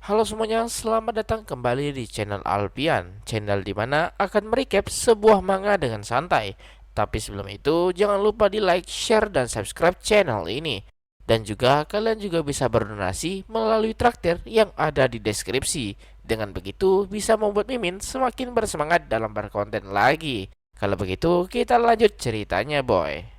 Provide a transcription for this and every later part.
Halo semuanya, selamat datang kembali di channel Alpian, channel dimana akan merecap sebuah manga dengan santai. Tapi sebelum itu, jangan lupa di like, share, dan subscribe channel ini. Dan juga kalian juga bisa berdonasi melalui traktir yang ada di deskripsi. Dengan begitu, bisa membuat Mimin semakin bersemangat dalam berkonten lagi. Kalau begitu, kita lanjut ceritanya, boy.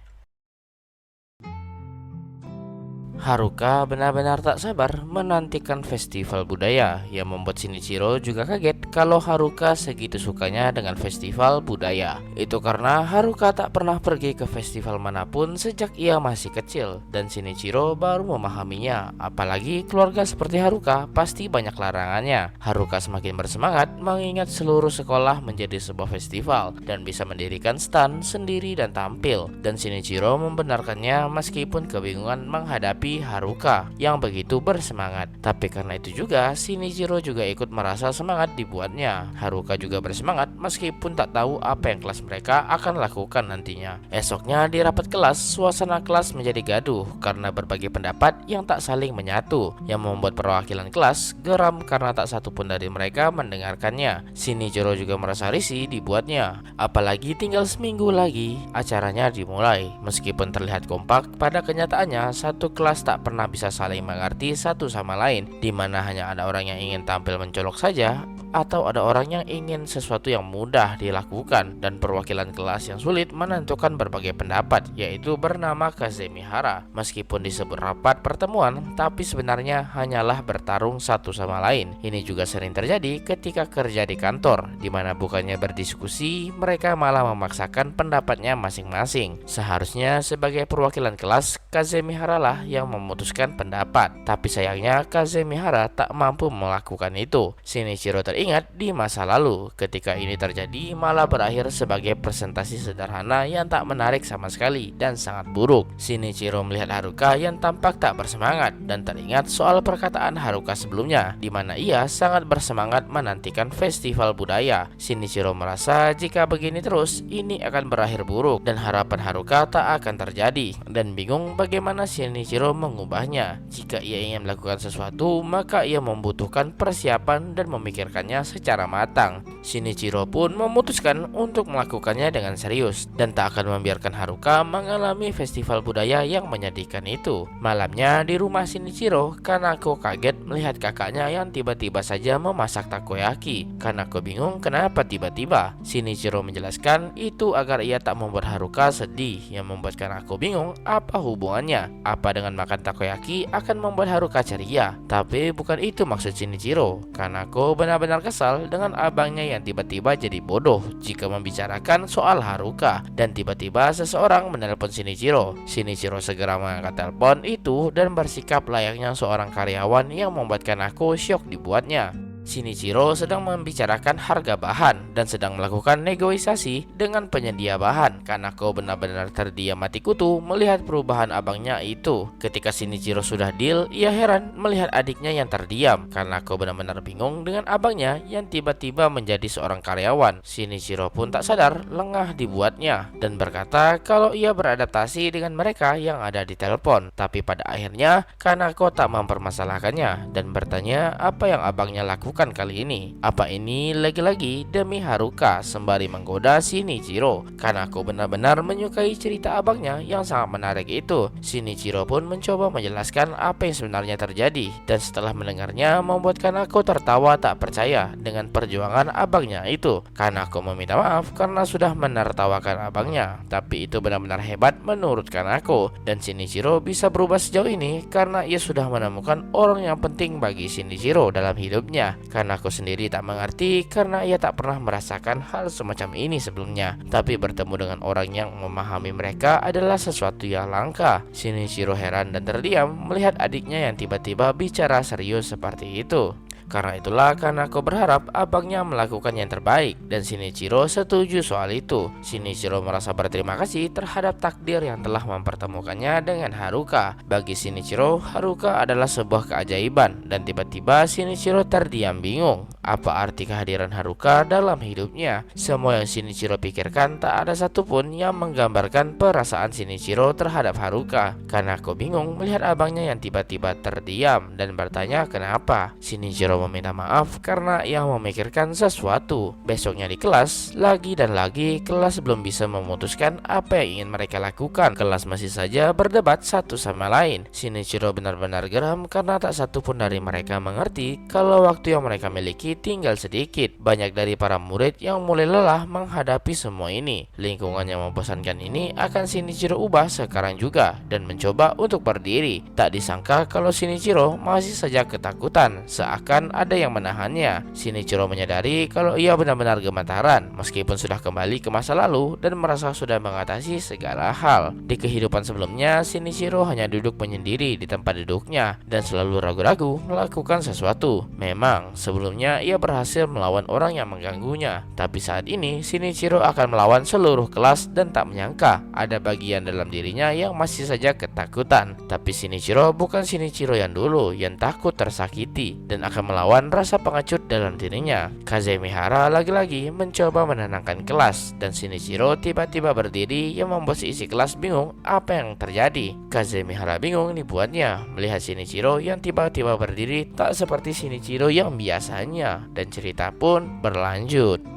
Haruka benar-benar tak sabar menantikan festival budaya yang membuat Shinichiro juga kaget kalau Haruka segitu sukanya dengan festival budaya. Itu karena Haruka tak pernah pergi ke festival manapun sejak ia masih kecil dan Shinichiro baru memahaminya. Apalagi keluarga seperti Haruka pasti banyak larangannya. Haruka semakin bersemangat mengingat seluruh sekolah menjadi sebuah festival dan bisa mendirikan stand sendiri dan tampil. Dan Shinichiro membenarkannya meskipun kebingungan menghadapi Haruka yang begitu bersemangat. Tapi karena itu juga Shinichiro juga ikut merasa semangat dibuatnya. Haruka juga bersemangat meskipun tak tahu apa yang kelas mereka akan lakukan nantinya. Esoknya di rapat kelas, suasana kelas menjadi gaduh karena berbagai pendapat yang tak saling menyatu, yang membuat perwakilan kelas geram karena tak satu pun dari mereka mendengarkannya. Shinichiro juga merasa risih dibuatnya, apalagi tinggal seminggu lagi acaranya dimulai. Meskipun terlihat kompak, pada kenyataannya satu kelas tak pernah bisa saling mengerti satu sama lain, di mana hanya ada orang yang ingin tampil mencolok saja atau ada orang yang ingin sesuatu yang mudah dilakukan, dan perwakilan kelas yang sulit menentukan berbagai pendapat, yaitu bernama Kazemihara. Meskipun disebut rapat pertemuan, tapi sebenarnya hanyalah bertarung satu sama lain. Ini juga sering terjadi ketika kerja di kantor, di mana bukannya berdiskusi, mereka malah memaksakan pendapatnya masing-masing. Seharusnya sebagai perwakilan kelas, Kazemihara lah yang memutuskan pendapat, tapi sayangnya Kazemihara tak mampu melakukan itu. Shinichiro teringat di masa lalu, ketika ini terjadi malah berakhir sebagai presentasi sederhana yang tak menarik sama sekali dan sangat buruk. Shinichiro melihat Haruka yang tampak tak bersemangat dan teringat soal perkataan Haruka sebelumnya, di mana ia sangat bersemangat menantikan festival budaya. Shinichiro merasa jika begini terus, ini akan berakhir buruk dan harapan Haruka tak akan terjadi, dan bingung bagaimana Shinichiro mengubahnya. Jika ia ingin melakukan sesuatu, maka ia membutuhkan persiapan dan memikirkannya secara matang. Shinichiro pun memutuskan untuk melakukannya dengan serius dan tak akan membiarkan Haruka mengalami festival budaya yang menyedihkan itu. Malamnya di rumah Shinichiro, Kanako kaget melihat kakaknya yang tiba-tiba saja memasak takoyaki. Kanako bingung kenapa tiba-tiba. Shinichiro menjelaskan itu agar ia tak membuat Haruka sedih, yang membuat Kanako bingung apa hubungannya. Apa dengan makan takoyaki akan membuat Haruka ceria? Tapi bukan itu maksud Shinichiro. Kanako benar-benar kesal dengan abangnya yang tiba-tiba jadi bodoh jika membicarakan soal Haruka, dan tiba-tiba seseorang menelpon Shinichiro. Shinichiro segera mengangkat telepon itu dan bersikap layaknya seorang karyawan yang membuat Kanako syok dibuatnya. Shinichiro sedang membicarakan harga bahan dan sedang melakukan negosiasi dengan penyedia bahan. Kanako benar-benar terdiam mati kutu melihat perubahan abangnya itu. Ketika Shinichiro sudah deal, ia heran melihat adiknya yang terdiam. Kanako benar-benar bingung dengan abangnya yang tiba-tiba menjadi seorang karyawan. Shinichiro pun tak sadar lengah dibuatnya dan berkata kalau ia beradaptasi dengan mereka yang ada di telepon. Tapi pada akhirnya Kanako tak mempermasalahkannya dan bertanya apa yang abangnya lakukan kali ini. Apa ini lagi-lagi demi Haruka sembari menggoda Shinichiro? Kanako benar-benar menyukai cerita abangnya yang sangat menarik itu. Shinichiro pun mencoba menjelaskan apa yang sebenarnya terjadi, dan setelah mendengarnya membuat Kanako tertawa tak percaya dengan perjuangan abangnya itu. Kanako meminta maaf karena sudah menertawakan abangnya, tapi itu benar-benar hebat menurut Kanako, dan Shinichiro bisa berubah sejauh ini karena ia sudah menemukan orang yang penting bagi Shinichiro dalam hidupnya. Kanako sendiri tak mengerti karena ia tak pernah merasakan hal semacam ini sebelumnya. Tapi bertemu dengan orang yang memahami mereka adalah sesuatu yang langka. Shinichiro heran dan terdiam melihat adiknya yang tiba-tiba bicara serius seperti itu. Karena itulah Kanako berharap abangnya melakukan yang terbaik dan Shinichiro setuju soal itu. Shinichiro merasa berterima kasih terhadap takdir yang telah mempertemukannya dengan Haruka. Bagi Shinichiro, Haruka adalah sebuah keajaiban dan tiba-tiba Shinichiro terdiam bingung. Apa arti kehadiran Haruka dalam hidupnya? Semua yang Shinichiro pikirkan tak ada satupun yang menggambarkan perasaan Shinichiro terhadap Haruka. Kanako bingung melihat abangnya yang tiba-tiba terdiam dan bertanya kenapa. Shinichiro meminta maaf karena ia memikirkan sesuatu. Besoknya di kelas, lagi dan lagi kelas belum bisa memutuskan apa yang ingin mereka lakukan. Kelas masih saja berdebat satu sama lain. Shinichiro benar-benar geram karena tak satu pun dari mereka mengerti kalau waktu yang mereka miliki tinggal sedikit. Banyak dari para murid yang mulai lelah menghadapi semua ini. Lingkungan yang membosankan ini akan Shinichiro ubah sekarang juga dan mencoba untuk berdiri. Tak disangka kalau Shinichiro masih saja ketakutan, seakan ada yang menahannya. Shinichiro menyadari kalau ia benar-benar gemetaran meskipun sudah kembali ke masa lalu dan merasa sudah mengatasi segala hal. Di kehidupan sebelumnya, Shinichiro hanya duduk menyendiri di tempat duduknya dan selalu ragu-ragu melakukan sesuatu. Memang sebelumnya ia berhasil melawan orang yang mengganggunya, tapi saat ini Shinichiro akan melawan seluruh kelas dan tak menyangka ada bagian dalam dirinya yang masih saja ketakutan. Tapi Shinichiro bukan Shinichiro yang dulu yang takut tersakiti dan akan melawan rasa pengecut dalam dirinya. Kazemihara lagi-lagi mencoba menenangkan kelas dan Shinichiro tiba-tiba berdiri yang membuat isi kelas bingung apa yang terjadi. Kazemihara bingung dibuatnya melihat Shinichiro yang tiba-tiba berdiri tak seperti Shinichiro yang biasanya dan cerita pun berlanjut.